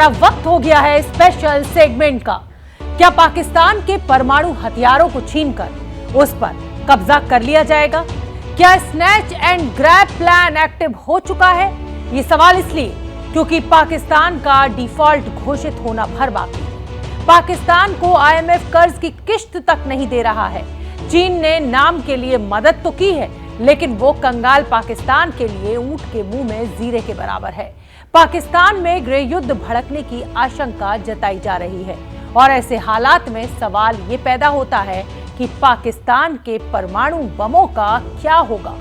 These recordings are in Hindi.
अब वक्त हो गया है स्पेशल सेगमेंट का। क्या पाकिस्तान के परमाणु हथियारों को छीनकर उस पर कब्जा कर लिया जाएगा? क्या snatch and grab plan active हो चुका है? ये सवाल इसलिए क्योंकि पाकिस्तान का डिफॉल्ट घोषित होना भर बाकी है। पाकिस्तान को आईएमएफ कर्ज की किश्त तक नहीं दे रहा है। चीन ने नाम के लिए मदद तो की है, लेकिन वो कंगाल पाकिस्तान के लिए ऊंट के मुंह में जीरे के बराबर है। पाकिस्तान में गृह युद्ध भड़कने की आशंका जताई जा रही है और ऐसे हालात में सवाल ये पैदा होता है कि पाकिस्तान के परमाणु बमों का क्या होगा।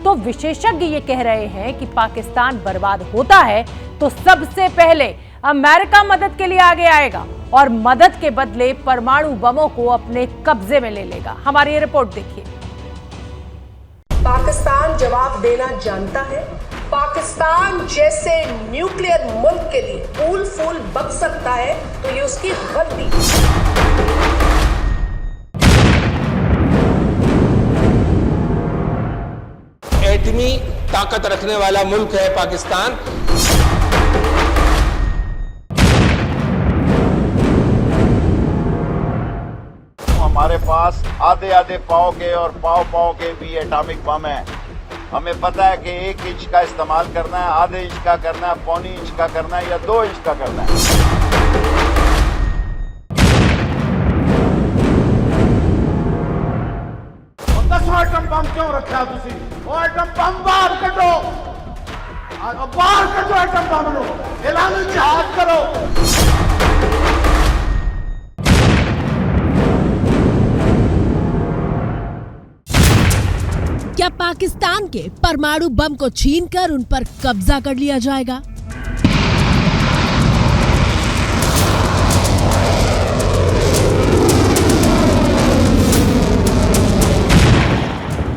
तो विशेषज्ञ ये कह रहे हैं कि पाकिस्तान बर्बाद होता है तो सबसे पहले अमेरिका मदद के लिए आगे आएगा और मदद के बदले परमाणु बमों को अपने कब्जे में ले लेगा। हमारी ये रिपोर्ट देखिए। पाकिस्तान जवाब देना जानता है। पाकिस्तान जैसे न्यूक्लियर मुल्क के लिए फूल फूल बक सकता है तो ये उसकी गलती। एटमी ताकत रखने वाला मुल्क है पाकिस्तान। हमारे पास आधे आधे पाव के और पाव के भी एटॉमिक बम है। हमें पता है कि 1 इंच का इस्तेमाल करना है, आधे इंच का करना है, पौनी इंच का करना है या 2 इंच का करना है। 10 आइटम बम क्यों रखा तुसी? वो आइटम बम बाहर कटो, बाहर कटो आइटम बम लो, ऐलान जिहाद करो। क्या पाकिस्तान के परमाणु बम को छीनकर उन पर कब्जा कर लिया जाएगा?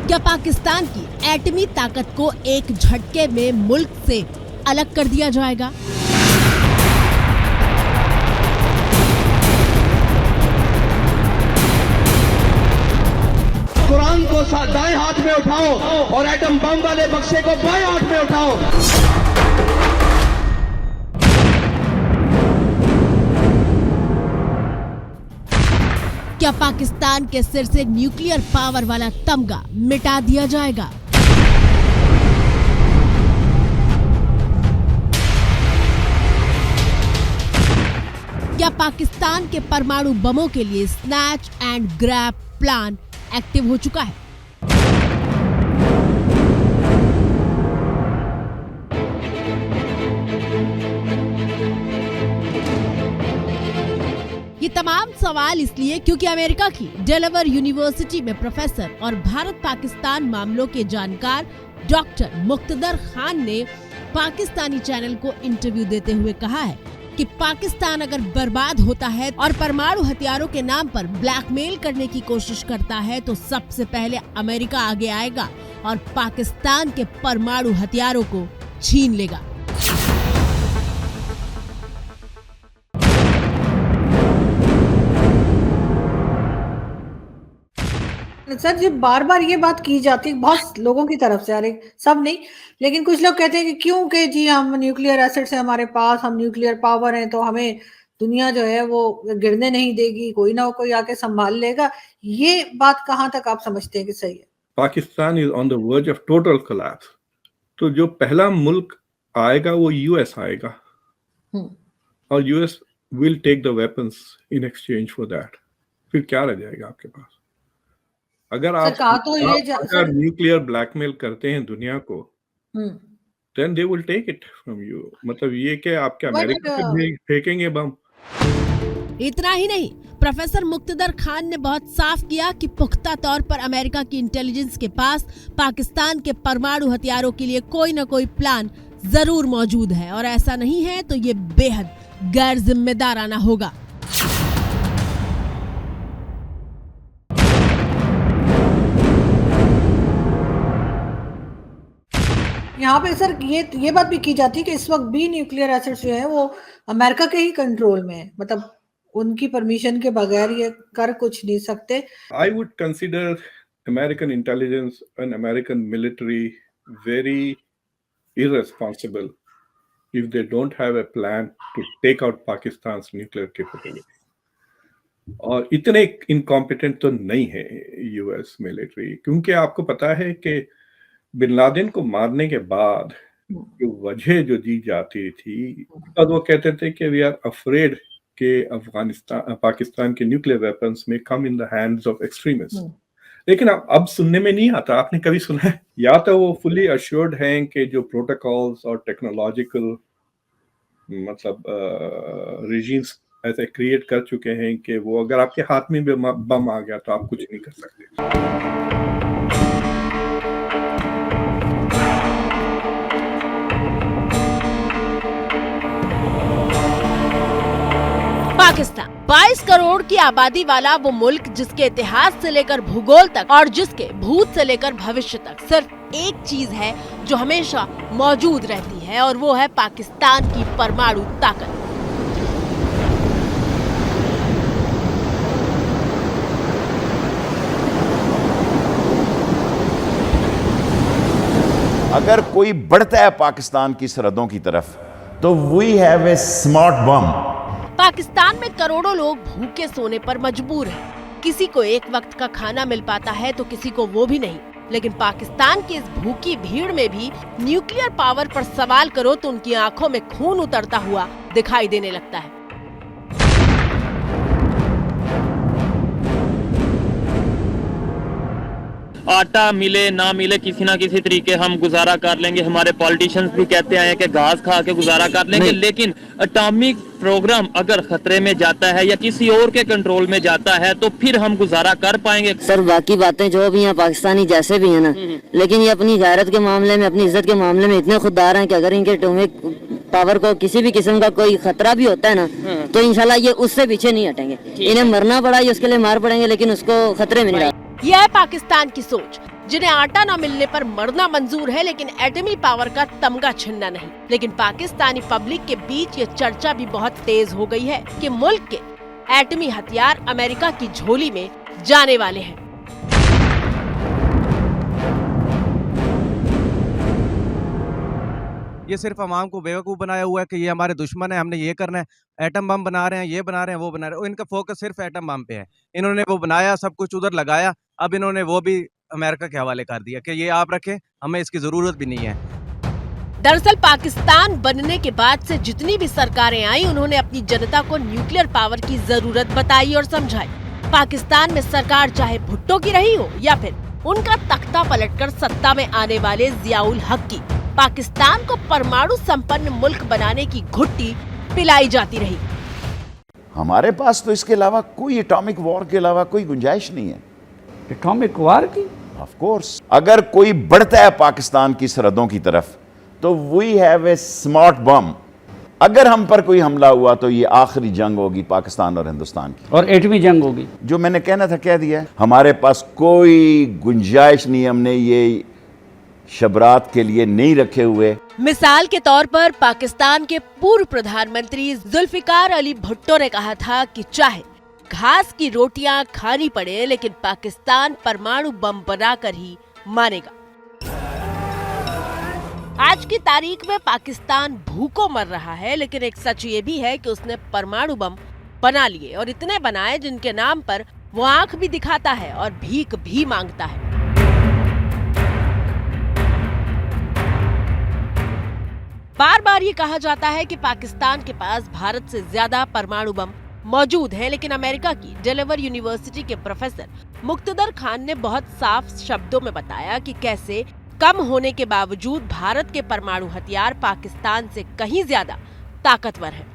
क्या पाकिस्तान की एटमी ताकत को एक झटके में मुल्क से अलग कर दिया जाएगा? कुरान को दाएं हाथ में उठाओ और एटम बम वाले बक्से को बाएं हाथ में उठाओ। क्या पाकिस्तान के सिर से न्यूक्लियर पावर वाला तमगा मिटा दिया जाएगा? क्या पाकिस्तान के परमाणु बमों के लिए snatch and grab plan active हो चुका है? ये तमाम सवाल इसलिए क्योंकि अमेरिका की डेलावेयर यूनिवर्सिटी में प्रोफेसर और भारत पाकिस्तान मामलों के जानकार डॉक्टर मुक्तदर खान ने पाकिस्तानी चैनल को इंटरव्यू देते हुए कहा है कि पाकिस्तान अगर बर्बाद होता है और परमाणु हथियारों के नाम पर ब्लैकमेल करने की कोशिश करता है तो सबसे पहले अमेरिका आगे आएगा और पाकिस्तान के परमाणु हथियारों को छीन लेगा। सर जी, बार बार ये बात की जाती है बहुत लोगों की तरफ से, अरे सब नहीं लेकिन कुछ लोग कहते हैं कि क्यों कि जी हम न्यूक्लियर एसेट्स है हमारे पास, हम न्यूक्लियर पावर हैं तो हमें दुनिया जो है वो गिरने नहीं देगी, कोई ना कोई आके संभाल लेगा। ये बात कहाँ तक आप समझते हैं कि सही है? Pakistan is on the verge of total collapse. तो जो पहला मुल्क आएगा वो यूएस आएगा और US will take the weapons in exchange for that. फिर क्या रह जाएगा आपके पास? अगर आप न्यूक्लियर ब्लैकमेल करते हैं दुनिया को, then they will take it from you। मतलब ये कि आपके अमेरिका पे फेंकेंगे बम। इतना ही नहीं, प्रोफेसर मुक्तदर खान ने बहुत साफ किया कि पुख्ता तौर पर अमेरिका की इंटेलिजेंस के पास पाकिस्तान के परमाणु हथियारों के लिए कोई न कोई प्लान जरूर मौजूद है और ऐसा नहीं है तो ये बेहद गैर जिम्मेदाराना होगा। यहाँ पे सर ये बात भी की जाती है कि इस वक्त भी न्यूक्लियर एसेट्स जो है वो अमेरिका के ही कंट्रोल में है, मतलब उनकी परमिशन के बगैर ये कर कुछ नहीं सकते। I would consider American intelligence and American military very irresponsible if they don't have a plan to take out Pakistan's nuclear capability. और इतने इनकॉम्पिटेंट तो नहीं है यूएस मिलिट्री, क्योंकि आपको पता है कि बिन लादेन को मारने के बाद जो वजह जो दी जाती थी, और वो कहते थे कि वी आर अफ्रेड कि पाकिस्तान के न्यूक्लियर वेपन्स में come in the hands of extremist. लेकिन अब सुनने में नहीं आता। आपने कभी सुना है? या तो वो फुली अश्योर्ड हैं कि जो प्रोटोकॉल्स और टेक्नोलॉजिकल मतलब रिजीम्स ऐसे क्रिएट कर चुके हैं कि वो अगर आपके हाथ में भी बम आ गया तो आप कुछ नहीं कर सकते। पाकिस्तान 22 करोड़ की आबादी वाला वो मुल्क जिसके इतिहास से लेकर भूगोल तक और जिसके भूत से लेकर भविष्य तक सिर्फ एक चीज है जो हमेशा मौजूद रहती है, और वो है पाकिस्तान की परमाणु ताकत। अगर कोई बढ़ता है पाकिस्तान की सरहदों की तरफ तो we have a smart bomb. Pakistan में करोड़ों लोग भूखे सोने पर मजबूर हैं। किसी को एक वक्त का खाना मिल पाता है तो किसी को वो भी नहीं। लेकिन पाकिस्तान की इस भूखी भीड़ में भी न्यूक्लियर पावर पर सवाल करो तो उनकी आंखों में खून उतरता हुआ दिखाई देने लगता है। आटा मिले ना मिले किसी ना किसी तरीके हम गुजारा कर लेंगे। हमारे पॉलिटिशियंस भी कहते हैं कि घास खा के गुजारा कर लेंगे, लेकिन एटॉमिक प्रोग्राम अगर खतरे में जाता है या किसी और के कंट्रोल में जाता है तो फिर हम गुजारा कर पाएंगे। सर बाकी बातें जो भी हैं पाकिस्तानी जैसे भी हैं ना, लेकिन ये अपनी गैरत के मामले में, अपनी इज्जत के मामले में इतने खुददार हैं कि अगर इनके एटॉमिक पावर को किसी भी किस्म का कोई खतरा भी होता है ना तो इंशाल्लाह ये उससे पीछे नहीं हटेंगे। इन्हें मरना पड़ा ये उसके लिए मार पड़ेंगे, लेकिन उसको खतरे में नहीं डालेंगे। यह है पाकिस्तान की सोच, जिन्हें आटा न मिलने पर मरना मंजूर है लेकिन एटमी पावर का तमगा छिनना नहीं। लेकिन पाकिस्तानी पब्लिक के बीच ये चर्चा भी बहुत तेज हो गई है कि मुल्क के एटमी हथियार अमेरिका की झोली में जाने वाले हैं। ये सिर्फ अवाम को बेवकूफ़ बनाया हुआ है कि ये हमारे दुश्मन है, हमने ये करना है, एटम बम बना रहे हैं, ये बना रहे हैं, वो बना रहे हैं। इनका फोकस सिर्फ एटम बम पे है। इन्होंने वो बनाया, सब कुछ उधर लगाया, अब इन्होंने वो भी अमेरिका के हवाले कर दिया कि ये आप रखें, हमें इसकी ज़रूरत भी नहीं है। दरअसल पाकिस्तान बनने के बाद से जितनी भी सरकारें आई उन्होंने अपनी जनता को न्यूक्लियर पावर की जरूरत बताई और समझाई। पाकिस्तान में सरकार चाहे भुट्टो की रही हो या फिर उनका तख्ता पलटकर सत्ता में आने वाले जियाउल हक की, पाकिस्तान को परमाणु संपन्न मुल्क बनाने की घुट्टी पिलाई जाती रही। हमारे पास तो इसके अलावा कोई एटॉमिक वॉर के अलावा कोई गुंजाइश नहीं है। एटॉमिक वॉर की? ऑफ कोर्स, अगर कोई बढ़ता है पाकिस्तान की सरहदों की तरफ तो we have a smart bomb. अगर हम पर कोई हमला हुआ तो ये आखिरी जंग होगी पाकिस्तान और हिंदुस्तान की, और एटमी जंग होगी। जो मैंने कहना था कह दिया। हमारे पास कोई गुंजाइश नहीं, हमने ये शबरात के लिए नहीं रखे हुए। मिसाल के तौर पर पाकिस्तान के पूर्व प्रधानमंत्री जुल्फिकार अली भुट्टो ने कहा था कि चाहे घास की रोटियां खानी पड़े लेकिन पाकिस्तान परमाणु बम बनाकर ही मानेगा। आज की तारीख में पाकिस्तान भूखों मर रहा है, लेकिन एक सच ये भी है कि उसने परमाणु बम बना लिए, और इतने बनाए जिनके नाम पर वो आंख भी दिखाता है और भीख भी मांगता है। बार बार ये कहा जाता है कि पाकिस्तान के पास भारत से ज्यादा परमाणु बम मौजूद है, लेकिन अमेरिका की डेलावेयर यूनिवर्सिटी के प्रोफेसर मुक्तदर खान ने बहुत साफ शब्दों में बताया कि कैसे कम होने के बावजूद भारत के परमाणु हथियार पाकिस्तान से कहीं ज्यादा ताकतवर हैं।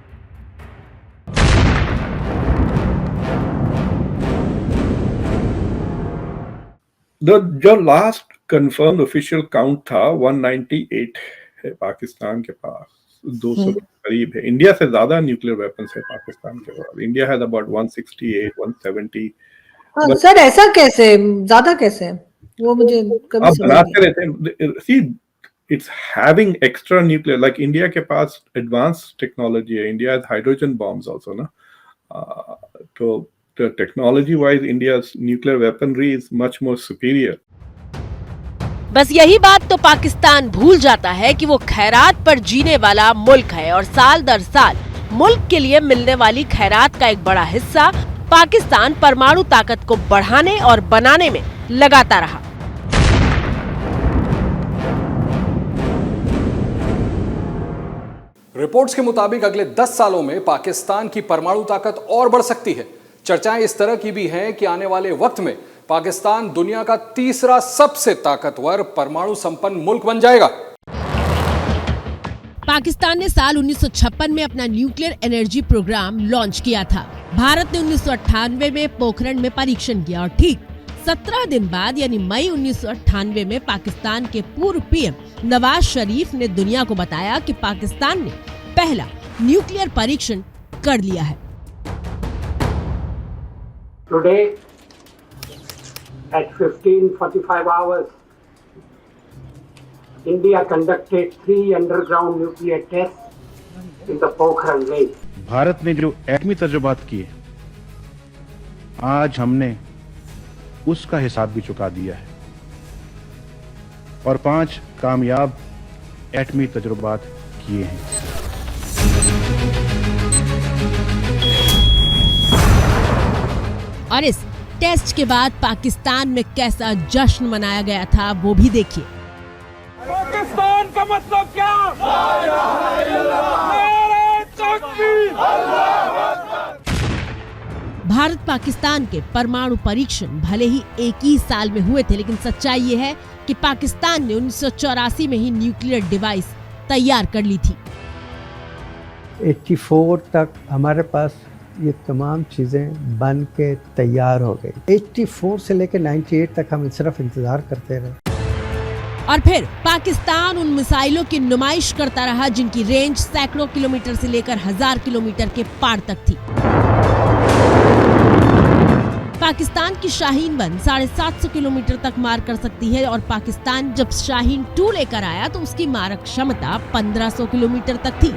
जो लास्ट कंफर्म ऑफिशियल काउंट था 198 है पाकिस्तान के पास, 200 के करीब है। इंडिया से ज्यादा न्यूक्लियर वेपन्स है पाकिस्तान के पास। India has about 168 170। हाँ, सर ऐसा कैसे, ज्यादा कैसे? वो मुझे कभी अब समझ बनाते नहीं। रहते हैं। See it's having extra nuclear, like India के पास एडवांस टेक्नोलॉजी है। India has hydrogen bombs also ना, तो technology wise India's nuclear weaponry is much more superior. बस यही बात तो पाकिस्तान भूल जाता है कि वो खैरात पर जीने वाला मुल्क है और साल दर साल मुल्क के लिए मिलने वाली खैरात का एक बड़ा हिस्सा पाकिस्तान परमाणु ताकत को बढ़ाने और बनाने में लगाता रहा। रिपोर्ट्स के मुताबिक अगले 10 सालों में पाकिस्तान की परमाणु ताकत और बढ़ सकती है। चर्चाएं इस तरह की भी हैं कि आने वाले वक्त में पाकिस्तान दुनिया का तीसरा सबसे ताकतवर परमाणु संपन्न मुल्क बन जाएगा। पाकिस्तान ने साल 1956 में अपना न्यूक्लियर एनर्जी प्रोग्राम लॉन्च किया था। भारत ने 1998 में पोखरण में परीक्षण किया और ठीक 17 दिन बाद यानी मई 1998 में पाकिस्तान के पूर्व पीएम नवाज शरीफ ने दुनिया को बताया कि पाकिस्तान ने पहला न्यूक्लियर परीक्षण कर लिया है। Today at 15:45 hours, India conducted 3 underground nuclear tests in the Pokhran Lake. Bharat ने जो एटमी तजुर्बात किए, आज हमने उसका हिसाब भी चुका दिया है और 5 कामयाब एटमी तजुर्बात किए हैं। और इस टेस्ट के बाद पाकिस्तान में कैसा जश्न मनाया गया था वो भी देखिए। पाकिस्तान का मतलब क्या? भारत पाकिस्तान के परमाणु परीक्षण भले ही एक ही साल में हुए थे, लेकिन सच्चाई ये है कि पाकिस्तान ने 1984 में ही न्यूक्लियर डिवाइस तैयार कर ली थी। 84 तक हमारे पास ये तमाम चीज़ें बन के तैयार हो गई। 84 से लेकर 98 तक हम सिर्फ इंतजार करते रहे। और फिर पाकिस्तान उन मिसाइलों की नुमाइश करता रहा जिनकी रेंज सैकड़ों किलोमीटर से लेकर 1000 किलोमीटर के पार तक थी। पाकिस्तान की शाहीन 1 750 किलोमीटर तक मार कर सकती है और पाकिस्तान जब शाहीन 2 लेकर आया तो उसकी मारक क्षमता 1500 किलोमीटर तक थी।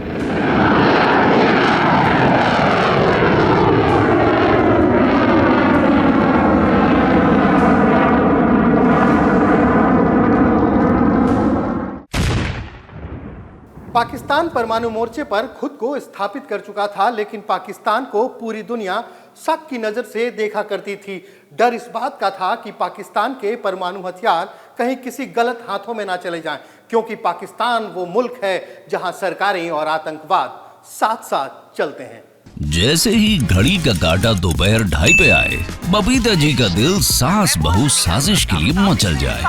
पाकिस्तान परमाणु मोर्चे पर खुद को स्थापित कर चुका था, लेकिन पाकिस्तान को पूरी दुनिया शक की नजर से देखा करती थी। डर इस बात का था कि पाकिस्तान के परमाणु हथियार कहीं किसी गलत हाथों में ना चले जाएं, क्योंकि पाकिस्तान वो मुल्क है जहां सरकारें और आतंकवाद साथ साथ चलते हैं। जैसे ही घड़ी का काटा दोपहर 2:30 पे आए, बबीता जी का दिल सास बहू साजिश के लिए मचल जाए।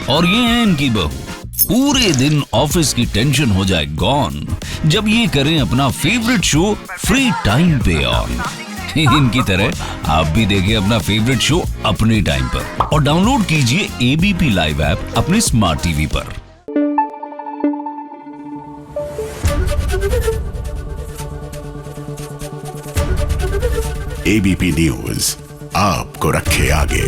और ये है इनकी बहू, पूरे दिन ऑफिस की टेंशन हो जाए गॉन जब ये करें अपना फेवरेट शो फ्री टाइम पे ऑन। इनकी तरह आप भी देखिए अपना फेवरेट शो अपने टाइम पर और डाउनलोड कीजिए एबीपी लाइव ऐप अपने स्मार्ट टीवी पर। एबीपी न्यूज आपको रखे आगे।